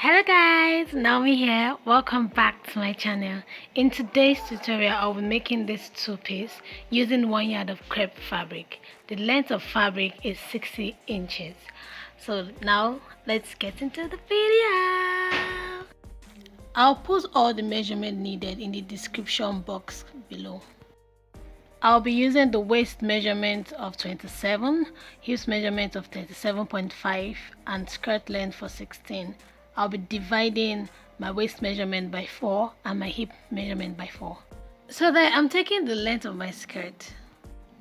Hello guys, Naomi here. Welcome back to my channel. In today's tutorial, I'll be making this two-piece using 1 yard of crepe fabric. The length of fabric is 60 inches. So now let's get into the video. I'll put all the measurement needed in the description box below. I'll be using the waist measurement of 27, hips measurement of 37.5, and skirt length for 16. I'll be dividing my waist measurement by 4 and my hip measurement by 4. So that I'm taking the length of my skirt.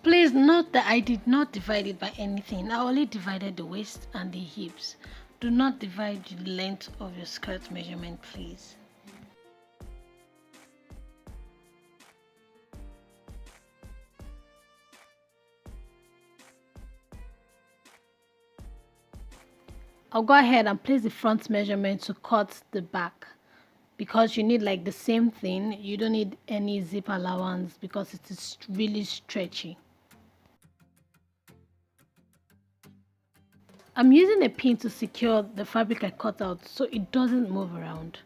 Please note that I did not divide it by anything. I only divided the waist and the hips. Do not divide the length of your skirt measurement, please. I'll go ahead and place the front measurement to cut the back, because you need like the same thing. You don't need any zip allowance because it is really stretchy. I'm using a pin to secure the fabric I cut out so it doesn't move around.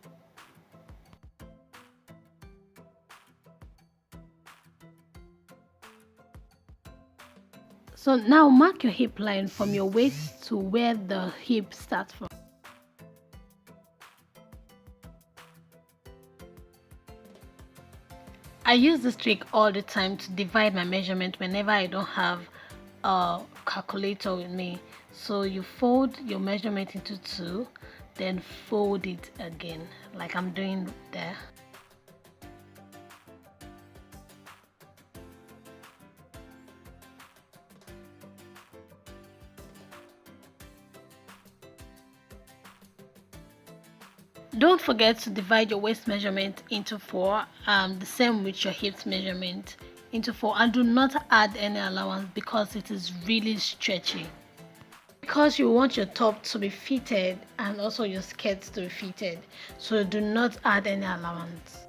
So now mark your hip line from your waist to where the hip starts from. I use this trick all the time to divide my measurement whenever I don't have a calculator with me. So you fold your measurement into 2, then fold it again like I'm doing there. Don't forget to divide your waist measurement into 4, the same with your hips measurement into 4, and do not add any allowance because it is really stretchy. Because you want your top to be fitted and also your skirts to be fitted, so do not add any allowance.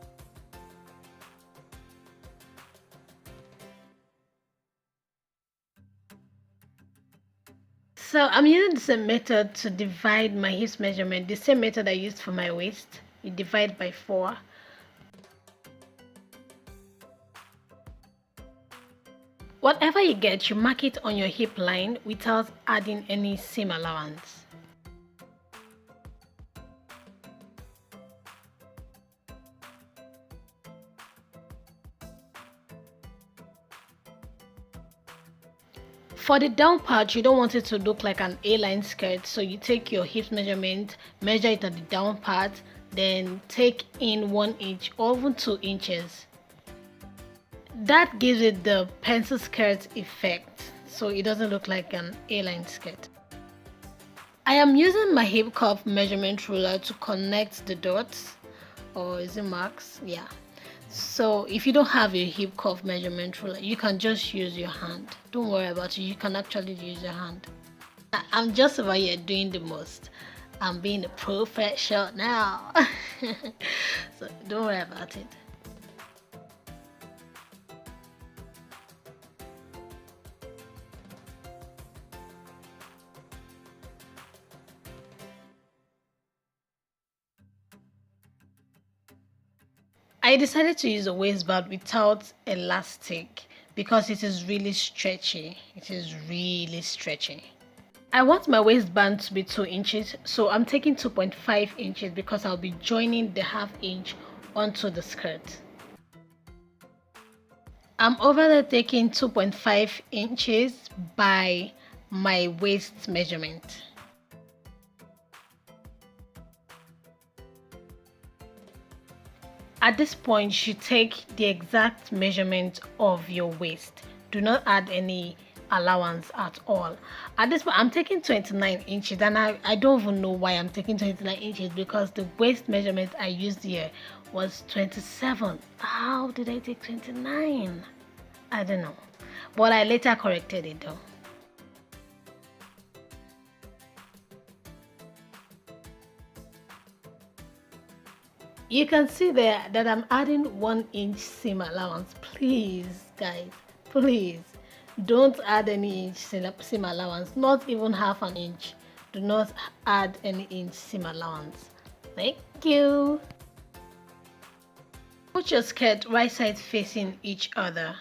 So I'm using the same method to divide my hips measurement, the same method I used for my waist. You divide by 4. Whatever you get, you mark it on your hip line without adding any seam allowance. For the down part, you don't want it to look like an A-line skirt, so you take your hip measurement, measure it at the down part, then take in 1 inch or even 2 inches. That gives it the pencil skirt effect, so it doesn't look like an A-line skirt. I am using my hip cuff measurement ruler to connect the dots, or is it marks? Yeah. So if you don't have a hip cuff measurement ruler, you can just use your hand. Don't worry about it, you can actually use your hand. I'm just over here doing the most. I'm being a professional now. So don't worry about it. I decided to use a waistband without elastic because it is really stretchy. It is really stretchy. I want my waistband to be 2 inches, so I'm taking 2.5 inches because I'll be joining the ½ inch onto the skirt. I'm over there taking 2.5 inches by my waist measurement. At this point, you take the exact measurement of your waist. Do not add any allowance at all. At this point, I'm taking 29 inches, and I don't even know why I'm taking 29 inches because the waist measurement I used here was 27. How did I take 29? I don't know, but I later corrected it though. You can see there that I'm adding 1 inch seam allowance. Please guys, please don't add any inch seam allowance, not even ½ an inch. Do not add any inch seam allowance. Thank you. Put your skirt right side facing each other.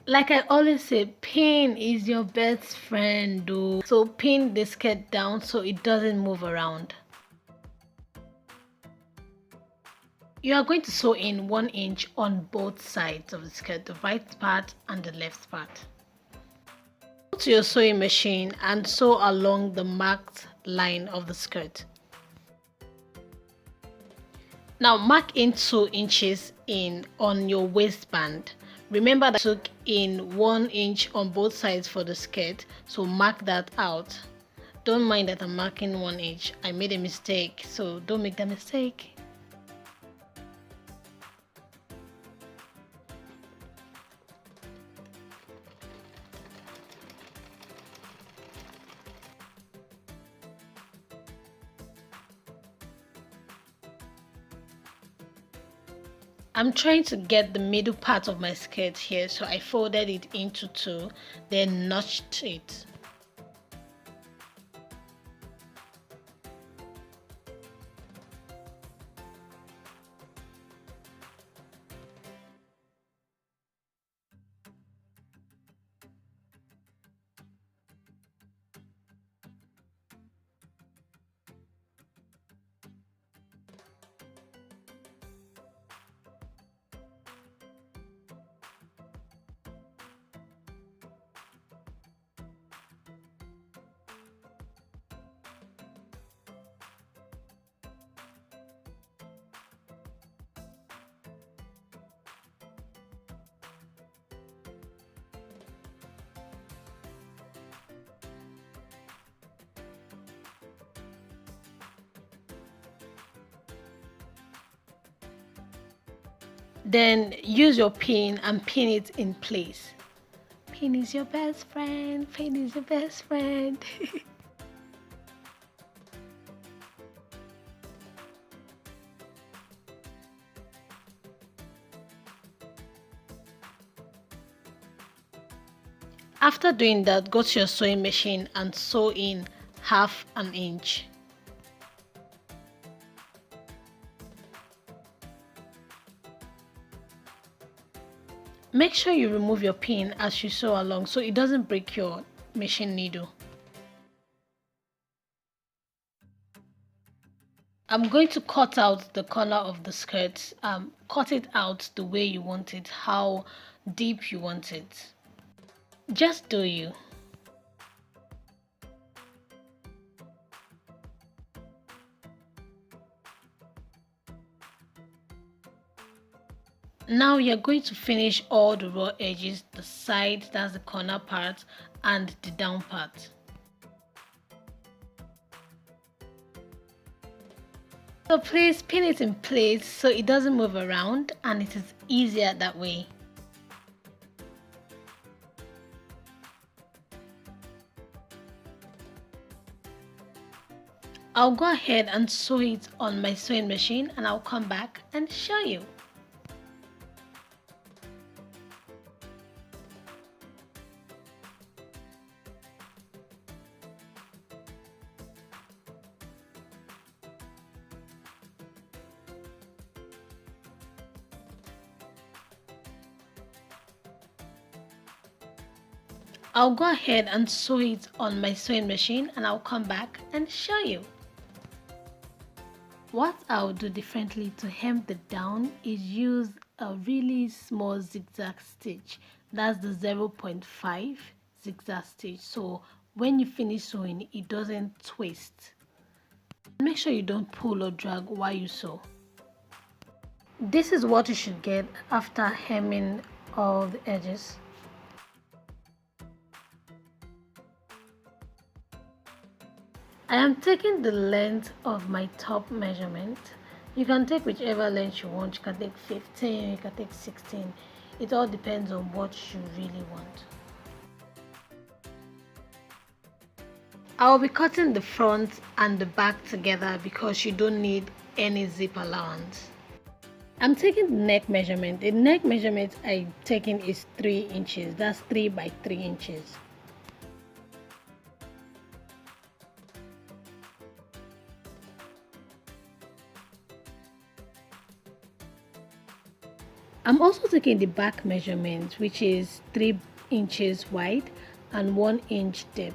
Like I always say, pin is your best friend though. So pin the skirt down so it doesn't move around. You are going to sew in 1 inch on both sides of the skirt, the right part and the left part. Go to your sewing machine and sew along the marked line of the skirt. Now mark in 2 inches in on your waistband. Remember that I took in 1 inch on both sides for the skirt, so mark that out. Don't mind that I'm marking 1 inch. I made a mistake, so don't make that mistake. I'm trying to get the middle part of my skirt here, so I folded it into 2, then notched it. Then use your pin and pin it in place. Pin is your best friend. Pin is your best friend. After doing that, go to your sewing machine and sew in 1/2 inch. Make sure you remove your pin as you sew along so it doesn't break your machine needle. I'm going to cut out the corner of the skirt. Cut it out the way you want it, how deep you want it. Just do you. Now you're going to finish all the raw edges, the side, that's the corner part, and the down part. So please pin it in place so it doesn't move around and it is easier that way. I'll go ahead and sew it on my sewing machine and I'll come back and show you. I'll go ahead and sew it on my sewing machine and I'll come back and show you. What I'll do differently to hem the down is use a really small zigzag stitch. That's the 0.5 zigzag stitch. So when you finish sewing, it doesn't twist. Make sure you don't pull or drag while you sew. This is what you should get after hemming all the edges. I am taking the length of my top measurement. You can take whichever length you want. You can take 15, you can take 16. It all depends on what you really want. I will be cutting the front and the back together because you don't need any zip allowance. I'm taking the neck measurement. The neck measurement I'm taking is 3 inches. That's 3 by 3 inches. I'm also taking the back measurement, which is 3 inches wide and 1 inch deep.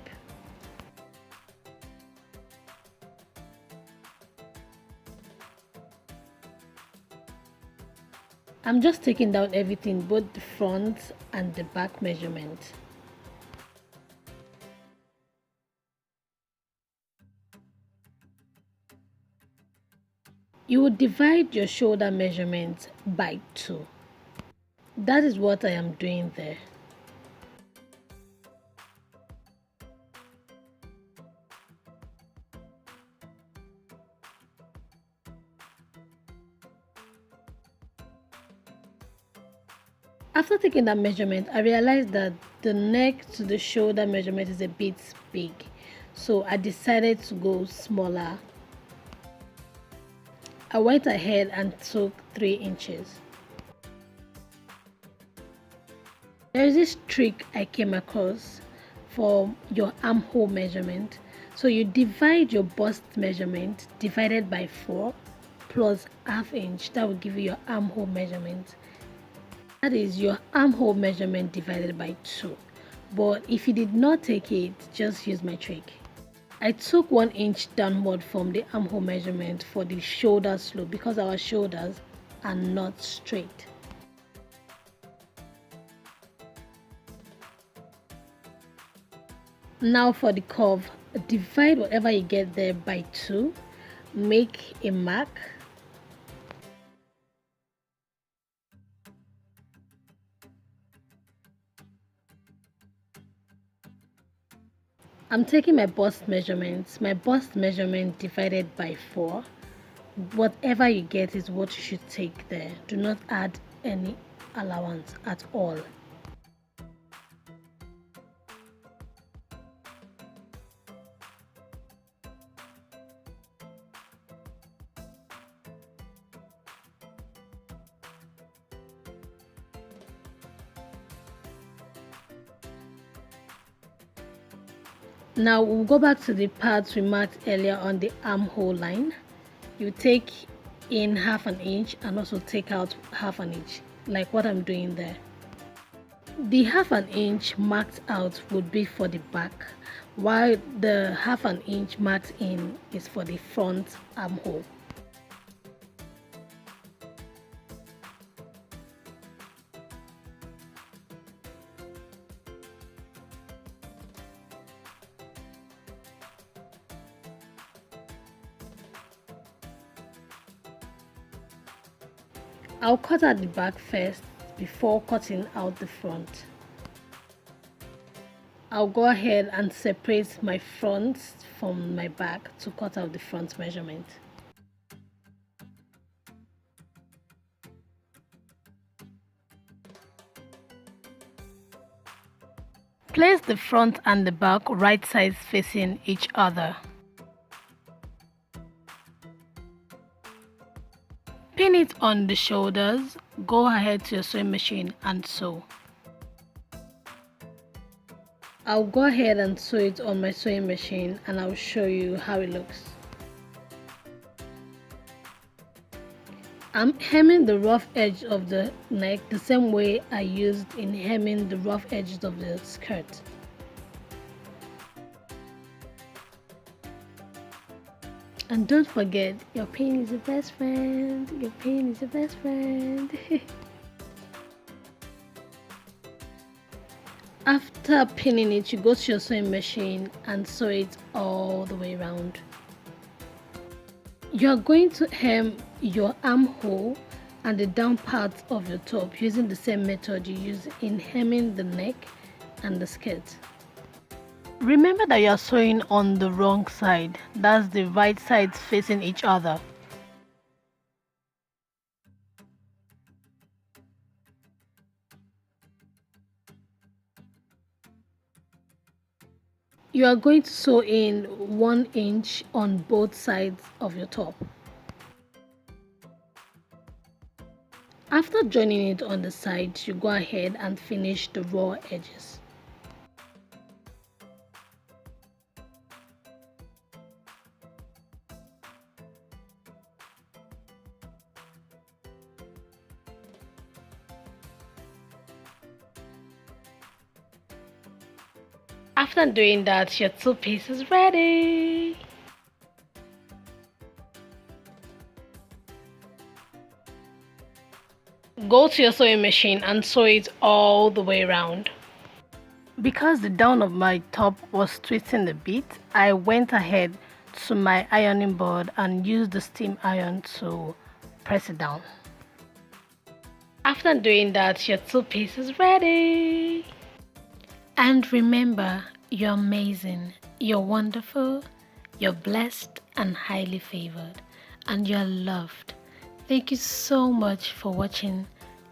I'm just taking down everything, both the front and the back measurement. You would divide your shoulder measurement by 2. That is what I am doing there. After taking that measurement, I realized that the neck to the shoulder measurement is a bit big, so I decided to go smaller. I went ahead and took 3 inches. There is this trick I came across for your armhole measurement. So you divide your bust measurement divided by 4 plus ½ inch. That will give you your armhole measurement. That is your armhole measurement divided by 2. But if you did not take it, just use my trick. I took 1 inch downward from the armhole measurement for the shoulder slope because our shoulders are not straight. Now for the curve, divide whatever you get there by 2, make a mark. I'm taking my bust measurement divided by 4. Whatever you get is what you should take there. Do not add any allowance at all. Now we'll go back to the parts we marked earlier on the armhole line. You take in ½ inch and also take out ½ inch, like what I'm doing there. The ½ inch marked out would be for the back, while the ½ inch marked in is for the front armhole. I'll cut out the back first before cutting out the front. I'll go ahead and separate my front from my back to cut out the front measurement. Place the front and the back right sides facing each other. Pin it on the shoulders. Go ahead to your sewing machine and sew. I'll go ahead and sew it on my sewing machine and I'll show you how it looks. I'm hemming the rough edge of the neck the same way I used in hemming the rough edges of the skirt. And don't forget, your pain is your best friend. Your pain is your best friend. After pinning it, you go to your sewing machine and sew it all the way around. You are going to hem your armhole and the down part of your top using the same method you use in hemming the neck and the skirt. Remember that you are sewing on the wrong side. That's the right sides facing each other. You are going to sew in 1 inch on both sides of your top. After joining it on the sides, you go ahead and finish the raw edges. After doing that, your two-piece is ready. Go to your sewing machine and sew it all the way around. Because the down of my top was twisting a bit, I went ahead to my ironing board and used the steam iron to press it down. After doing that, your two-piece is ready. And remember, you're amazing, you're wonderful, you're blessed and highly favored, and you're loved. Thank you so much for watching.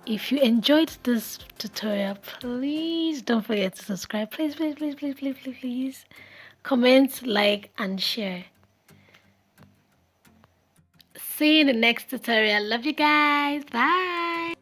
If you enjoyed this tutorial, please don't forget to subscribe. Please, please, please, please, please, please, please. Comment, like, and share. See you in the next tutorial. Love you guys. Bye.